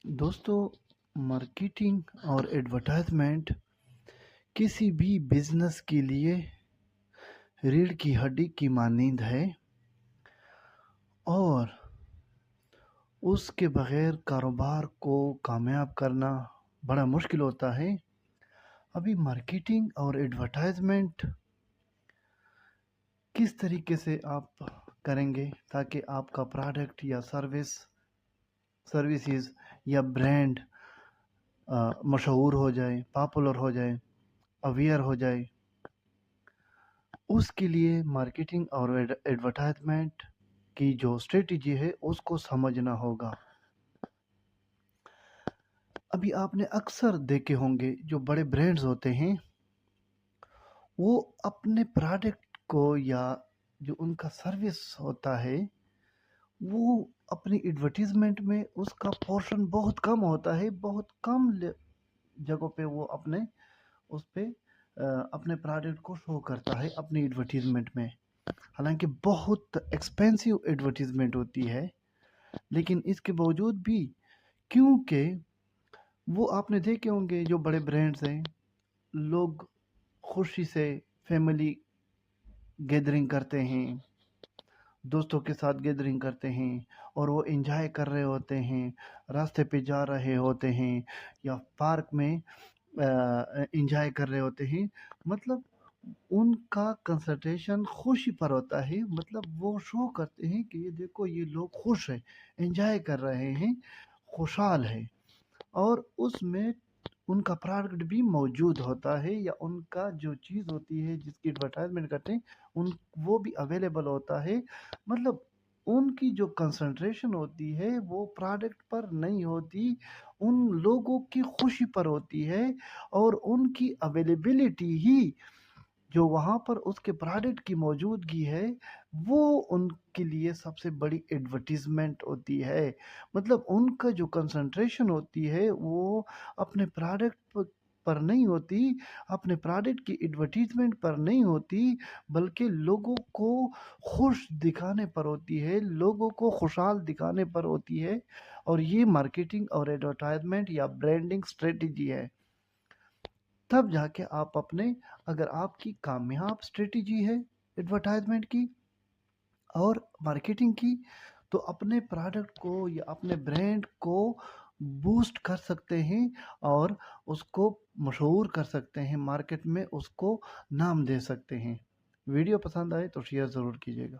दोस्तों, मार्केटिंग और एडवर्टाइजमेंट किसी भी बिजनेस के लिए रीढ़ की हड्डी की मानद है और उसके बगैर कारोबार को कामयाब करना बड़ा मुश्किल होता है। अभी मार्केटिंग और एडवर्टाइजमेंट किस तरीके से आप करेंगे ताकि आपका प्रोडक्ट या सर्विसेज या ब्रांड मशहूर हो जाए, पॉपुलर हो जाए, अवेयर हो जाए। उसके लिए मार्केटिंग और एडवर्टाइजमेंट की जो स्ट्रेटजी है उसको समझना होगा। अभी आपने अक्सर देखे होंगे जो बड़े ब्रांड्स होते हैं वो अपने प्रोडक्ट को या जो उनका सर्विस होता है वो अपनी एडवर्टीजमेंट में उसका पोर्शन बहुत कम होता है। बहुत कम जगहों पे वो उस पे अपने प्रोडक्ट को शो करता है अपनी एडवर्टीजमेंट में। हालांकि बहुत एक्सपेंसिव एडवर्टीजमेंट होती है, लेकिन इसके बावजूद भी क्योंकि वो आपने देखे होंगे जो बड़े ब्रांड्स हैं, लोग खुशी से फैमिली गैदरिंग करते हैं, दोस्तों के साथ गैदरिंग करते हैं और वो एंजॉय कर रहे होते हैं, रास्ते पे जा रहे होते हैं या पार्क में एंजॉय कर रहे होते हैं। मतलब उनका कंसंट्रेशन खुशी पर होता है। मतलब वो शो करते हैं कि ये देखो ये लोग खुश हैं, एंजॉय कर रहे हैं, खुशहाल है और उसमें उनका प्रोडक्ट भी मौजूद होता है या उनका जो चीज़ होती है जिसकी एडवर्टाइजमेंट करते हैं उन वो भी अवेलेबल होता है। मतलब उनकी जो कंसंट्रेशन होती है वो प्रोडक्ट पर नहीं होती, उन लोगों की खुशी पर होती है और उनकी अवेलेबिलिटी ही जो वहाँ पर उसके प्रोडक्ट की मौजूदगी है वो उनके लिए सबसे बड़ी एडवर्टीजमेंट होती है। मतलब उनका जो कंसंट्रेशन होती है वो अपने प्रोडक्ट पर नहीं होती, अपने प्रोडक्ट की एडवर्टीजमेंट पर नहीं होती, बल्कि लोगों को खुश दिखाने पर होती है, लोगों को खुशहाल दिखाने पर होती है। और ये मार्केटिंग और एडवर्टाइजमेंट या ब्रांडिंग स्ट्रेटजी है। तब जाके आप अपने अगर आपकी कामयाब स्ट्रेटजी है एडवर्टाइजमेंट की और मार्केटिंग की, तो अपने प्रोडक्ट को या अपने ब्रांड को बूस्ट कर सकते हैं और उसको मशहूर कर सकते हैं, मार्केट में उसको नाम दे सकते हैं। वीडियो पसंद आए तो शेयर ज़रूर कीजिएगा।